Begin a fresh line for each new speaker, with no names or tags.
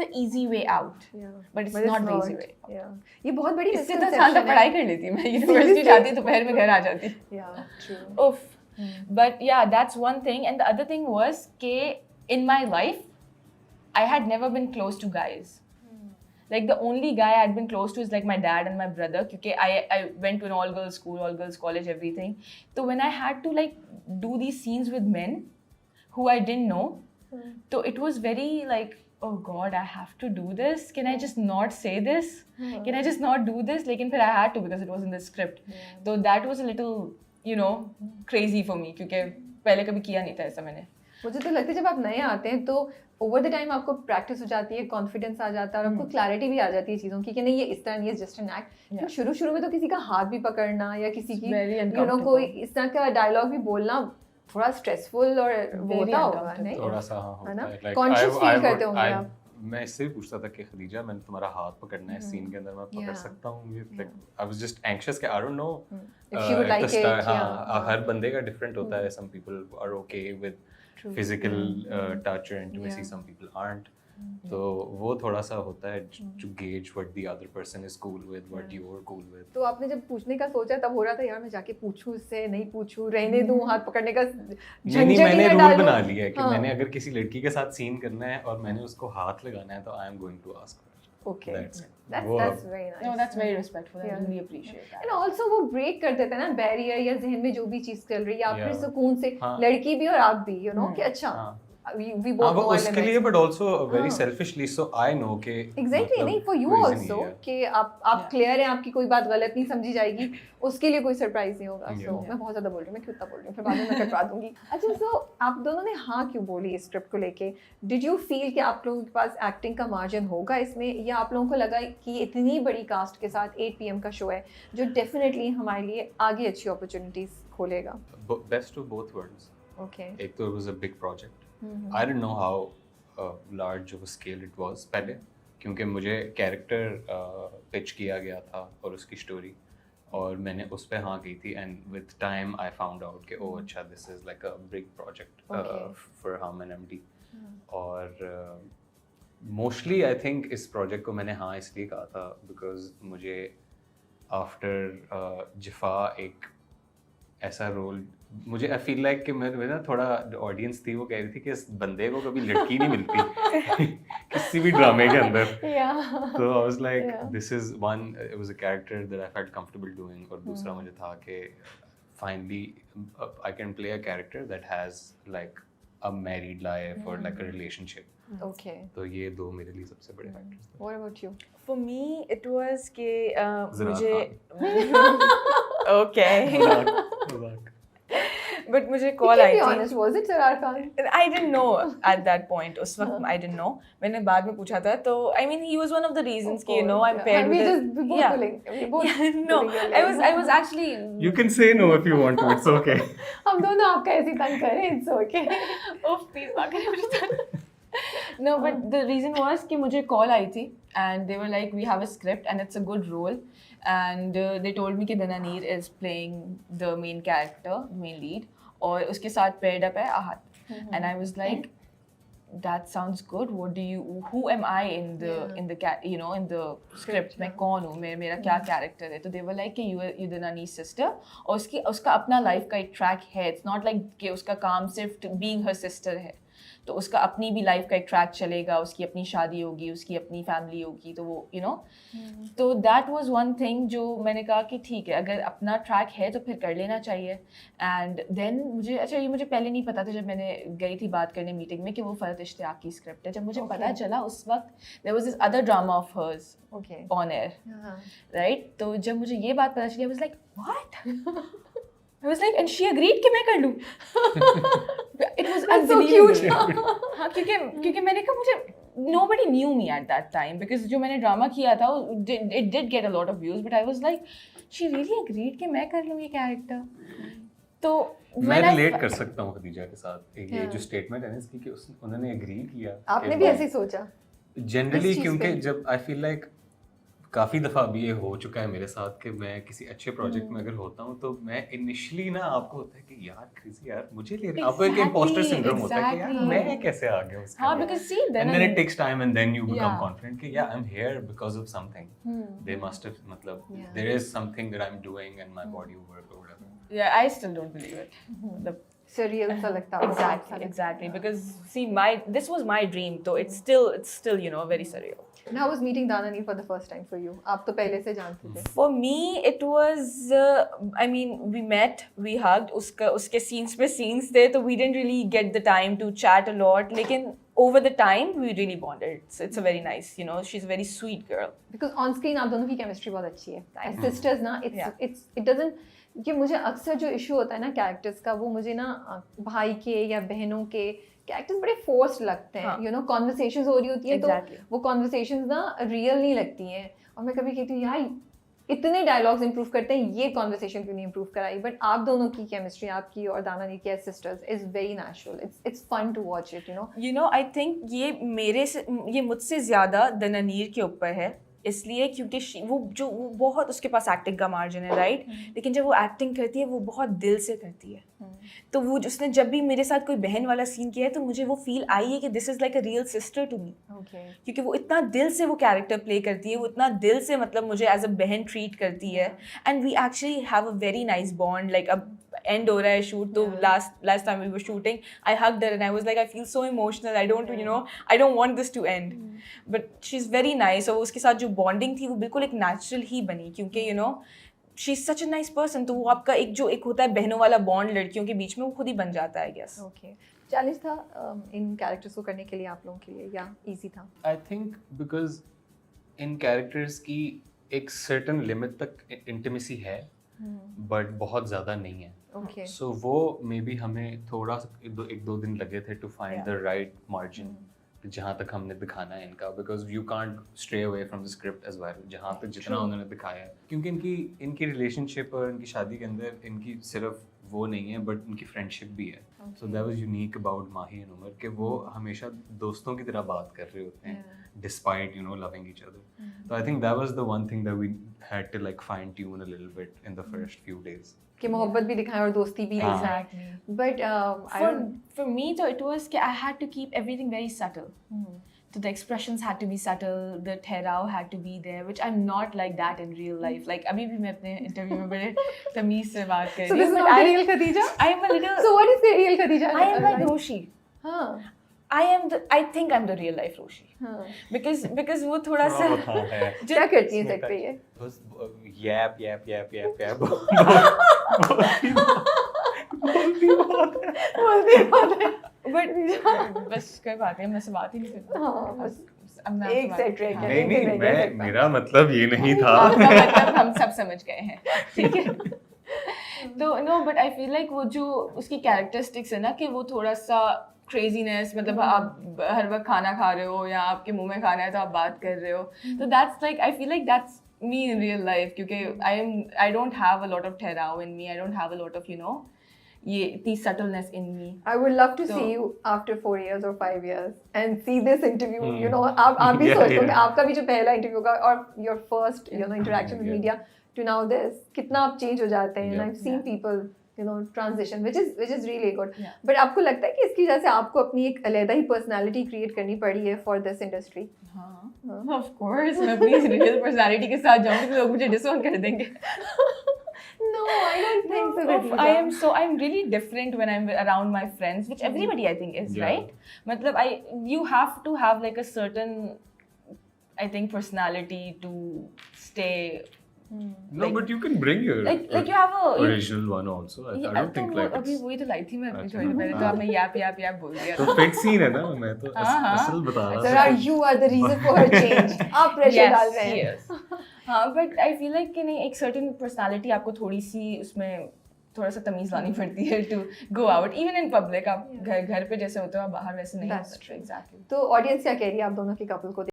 the easy way out, but it's not the easy way out.
ये बहुत बड़ी
इससे 10 साल तक पढ़ाई कर लेती मैं, यूनिवर्सिटी जाती दोपहर में घर आ जाती.
True.
Oof. But yeah, that's one thing. And the other thing was that in my life, I had never been close to guys. Like the only guy I had been close to is like my dad and my brother. Because I went to an all-girls school, all-girls college, everything. So when I had to like do these scenes with men who I didn't know, so it was very like, oh God, I have to do this. Can I just not say this? Can I just not do this? Like, but I had to because it was in the script. So that was a little, you know, crazy for me. Because पहले कभी किया नहीं था ऐसा मैंने.
मुझे तो लगता है जब आप नए आते हैं तो ओवर द टाइम आपको प्रैक्टिस हो जाती है, कॉन्फिडेंस आ जाता है और आपको क्लैरिटी भी आ जाती है चीज़ों की कि नहीं ये इस तरह नहीं है, जस्ट एन एक्ट. शुरू में तो किसी का हाथ भी पकड़ना या किसी की यू नो कोई इस तरह का डायलॉग भी बोलना थोड़ा स्ट्रेसफुल और वो होता होगा नहीं,
थोड़ा सा
है ना, कॉन्शियस फील करते होंगे आप.
मैं इससे भी पूछता था कि खदीजा मैंने तुम्हारा हाथ पकड़ना है सीन के अंदर, मैं पकड़ सकता हूँ? Like I was just anxious कि I don't know
if she would like it.
हाँ, हर बंदे का डिफरेंट होता है. Some people are okay with physical touch or intimacy, some people aren't. तो वो थोड़ा सा होता है to gauge what the other person is cool with, what you're cool with.
तो आपने जब पूछने का सोचा तब हो रहा था यार मैं जाके पूछूं इससे, नहीं पूछूं, रहने दूं, हाथ पकड़ने का
नहीं, मैंने रूल बना लिया है कि मैंने अगर किसी लड़की के साथ सीन करना है और मैंने उसको हाथ लगाना है तो I am going to ask her.
Okay.
That's
very nice.
No, that's very respectful. I really appreciate that.
And also वो break कर देता है ना बैरियर या जहन में जो भी चीज चल रही है, आप फिर सुकून से
हाँ.
लड़की भी और आप भी you know कि अच्छा we both know
उसके लिए but also very selfishly so I know कि
exactly नहीं for you also कि आप clear हैं, आपकी कोई बात गलत नहीं समझी जाएगी, उसके लिए कोई सरप्राइज नहीं होगा. So मैं बहुत ज्यादा बोल रही हूँ, मैं क्यों इतना बोल रही हूँ, फिर बाद में मैं कटवा दूंगी. अच्छा, so आप दोनों ने हाँ क्यों बोली इस स्क्रिप्ट को लेके? Did you feel कि आप लोगों के पास एक्टिंग का मार्जिन होगा इसमें, या आप लोगों को लगा कि इतनी बड़ी कास्ट के साथ 8 PM का शो है जो डेफिनेटली हमारे लिए आगे अच्छी अपॉर्चुनिटीज खोलेगा?
Best of both worlds.
Okay.
एक तो it was a big project. I didn't know how large of a scale it was पहले, क्योंकि मुझे कैरेक्टर पिच किया गया था और उसकी स्टोरी, और मैंने उस पे हाँ की थी. And with time I found out कि ओह अच्छा this is like a big project for हम एंड एमडी. और मोस्टली आई थिंक इस प्रोजेक्ट को मैंने हाँ इसलिए कहा था बिकॉज मुझे आफ्टर जिफा एक ऐसा रोल, मुझे आई फील लाइक कि मैं ना थोड़ा ऑडियंस थी वो कह रही थी कि इस बंदे को कभी लड़की नहीं मिलती किसी भी ड्रामे के अंदर. तो आई was like this is one, it was a character that I felt comfortable doing. और दूसरा मुझे था कि finally I can play a character that has like a married life और लाइक अ रिलेशनशिप.
Okay.
तो ये दो मेरे लिए सबसे बड़े फैक्टर्स थे.
What about you?
For me, it was कि मुझे
okay.
But मुझे कॉल आई थी.
honest, was it Sarar Khan?
I didn't know at that point. उस वक्त I didn't know. मैंने बाद में पूछा था. तो I mean he was one of the reasons कि you know I'm paired with.
We both pulling. We both.
No, I was actually.
You can say no if you want to. It's okay.
हम दोनों आपका ऐसे तंग करें. It's okay.
Oh please ना करें मुझे. No, but the reason was कि मुझे call आई थी and they were like we have a script and it's a good role and they told me कि Dananeer is playing the main character, main lead, और उसके साथ paired up है Ahad. And I was like that sounds good. What do you? Who am I in the you know in the script? मैं कौन हूँ? मेरा क्या character है? तो they were like कि you Dananeer's sister और उसका अपना life का एक track है. It's not like कि उसका काम सिर्फ being her sister है. तो उसका अपनी भी लाइफ का एक ट्रैक चलेगा, उसकी अपनी शादी होगी, उसकी अपनी फैमिली होगी, तो वो यू नो तो दैट वाज वन थिंग जो मैंने कहा कि ठीक है अगर अपना ट्रैक है तो फिर कर लेना चाहिए. एंड देन मुझे अच्छा ये मुझे पहले नहीं पता था जब मैंने गई थी बात करने मीटिंग में कि वो फरहत इश्तियाक की स्क्रिप्ट है. जब मुझे पता चला उस वक्त there was this other drama of hers on air, right. तो जब मुझे ये बात पता चली I was like what. I was like, and she agreed कि मैं कर लूँ. It was unbelievable. हाँ क्योंकि मैंने कहा मुझे nobody knew me at that time because जो मैंने ड्रामा किया था it did get a lot of views but I was like she really agreed कि मैं कर लूँ ये कैरेक्टर. तो
मैं रिलेट कर सकता हूँ खदीजा के साथ. ये जो स्टेटमेंट है ना इसकी कि उन्होंने एग्री किया.
आपने भी ऐसे ही सोचा?
जनरली क्योंकि जब आई फील लाइक काफ़ी दफ़ा अभी ये हो चुका है मेरे साथ कि मैं किसी अच्छे प्रोजेक्ट में अगर होता हूँ तो मैं इनिशियली ना आपको होता है कि यार क्रेजी यार मुझे ले आपको एक इम्पोस्टर सिंड्रोम होता है कि यार मैं कैसे आ गया उसके
हाँ,
अंदर।
because see then
and then it takes time and then you become
Yeah.
confident कि yeah I'm here because of something they must have मतलब there is something that I'm doing and my body work or whatever.
yeah, I still don't believe it. The
surreal सा लगता है
exactly because see this was my dream, so it's still you know very surreal.
And how was meeting Danani for the first time for you? आप तो पहले से जानते थे.
For me, it was, I mean, we met, we hugged, उसके scenes पे scenes थे, तो we didn't really get the time to chat a lot, लेकिन over the time, we really bonded. It's a very nice, you know, she's a very sweet girl.
Because on screen आप दोनों की chemistry बहुत अच्छी है. As sisters ना, it doesn't, ये मुझे अक्सर जो issue होता है ना characters का, वो मुझे ना भाई के या बहनों के कैरेक्टर्स बड़े फोर्स्ड लगते हैं. यू नो कॉन्वर्सेशंस हो रही होती है तो वो कॉन्वर्सेशंस ना रियल नहीं लगती हैं. और मैं कभी कहती हूँ यार इतने डायलॉग्स इंप्रूव करते हैं, ये कॉन्वर्सेशन क्यों नहीं इंप्रूव कराई. बट आप दोनों की केमिस्ट्री, आपकी और दानानी की as sisters, is very natural. It's fun to watch it. You know
I think ये मुझसे ज़्यादा दनानीर के ऊपर है, इसलिए क्योंकि वो बहुत उसके पास एक्टिंग का मार्जिन है, राइट. लेकिन जब वो एक्टिंग करती है वो बहुत दिल से करती है. तो वो उसने जब भी मेरे साथ कोई बहन वाला सीन किया है तो मुझे वो फील आई है कि this is like a real sister to me. क्योंकि वो इतना दिल से वो कैरेक्टर प्ले करती है, वो इतना दिल से मतलब मुझे एज अ बहन ट्रीट करती है. And we actually have a very nice bond. Like अब एंड हो रहा है शूट, तो last time we were shooting I hugged her and I was like I feel so emotional, I don't want this to end, but she is very nice. और उसके साथ जो bonding थी वो बिल्कुल एक नेचुरल ही बनी, क्योंकि you know she is such a nice person. तो वो आपका एक होता है बहनों वाला बॉन्ड लड़कियों के बीच में, वो खुद ही बन जाता है, आई गेस.
ओके. चैलेंज था इन कैरेक्टर्स को करने के लिए आप लोगों के लिए, या इजी था?
I think because in characters की एक सर्टन लिमिट तक इंटीमेसी है, बट बहुत ज़्यादा नहीं है.
Okay.
So वो मे बी हमें थोड़ा एक दो दिन लगे थे to find the right margin जहाँ तक हमने दिखाना है इनका, because you can't stray away from the script as well. जहाँ तक जितना उन्होंने दिखाया है, क्योंकि इनकी रिलेशनशिप और इनकी शादी के अंदर इनकी सिर्फ वो नहीं है बट उनकी फ्रेंडशिप भी है. So that was unique about Mahi and Umar कि वो हमेशा दोस्तों की तरह बात कर रहे होते हैं despite loving each other. So I think that was the one thing that we had to like fine tune a little bit in the first few days.
कि मोहब्बत भी दिखाएं और दोस्ती भी.
Exactly.
But
for me though it was कि I had to keep everything very subtle. So the expressions had to be subtle, the ठहराव had to be there, which I'm not like that in real life. Like अभी भी मैं अपने interview में बड़े तमीज से बात कर रही हूँ.
So this is not the real Khadija?
I am a little.
So what is the real Khadija?
I am like Roshi. हाँ. I think I'm the real life Roshi. Because वो थोड़ा सा
क्या करती है सेट पे ये?
बस yap
बोलती है.
बस कोई बात नहीं, मैं से बात ही नहीं करता.
हाँ, बस एक सेट रह गया.
नहीं मेरा मतलब ये नहीं था.
आपका मतलब हम सब समझ गए हैं, ठीक है. तो no but I feel like वो जो उसकी कैरेक्टरिस्टिक्स है ना कि वो थोड़ा सा क्रेजीनेस, मतलब आप हर वक्त खाना खा रहे हो या आपके मुंह में खाना है तो आप बात कर रहे हो, तो that's like I feel like that's me in real life. क्योंकि I don't have a lot of ठहराव in me, I don't have a lot of ये इतनी subtleness in me.
I would love to see you after 4 years or 5 years and see this interview. आप भी सोचो कि आपका भी जो पहला इंटरव्यू होगा और your first interaction with media to now this, कितना आप चेंज हो जाते हैं. I've seen people transition, which is really good. But आपको लगता है कि इसकी वजह से आपको अपनी एक अलग ही पर्सनालिटी क्रिएट करनी पड़ी है for this industry?
हाँ, of course. मैं अपनी रियल पर्सनालिटी के साथ जाऊंगी तो लोग मुझे डिसऑन कर देंगे.
No, I don't think so.
I'm really different when I'm around my friends, which everybody I think is, right? मतलब you have to have like a certain, I think, personality to stay.
No, but you can bring your
like you have a
original one also. I don't think like
अभी वही तो लाई थी मैं अपनी थोड़ी पहले, तो आपने याप बोल दिया.
तो फिट सीन है ना, मैं तो असल बता रहा
हूँ. You are the reason for her change. आप प्रेशर डाल रहे हैं.
हाँ, बट आई फील लाइक कि नहीं, एक सर्टेन पर्सनालिटी आपको थोड़ी सी उसमें थोड़ा सा तमीज़ लानी पड़ती है to go out even in public. आप घर पे जैसे होते हो आप बाहर वैसे नहीं हो सकते.
तो ऑडियंस क्या कह रही है आप दोनों के कपल को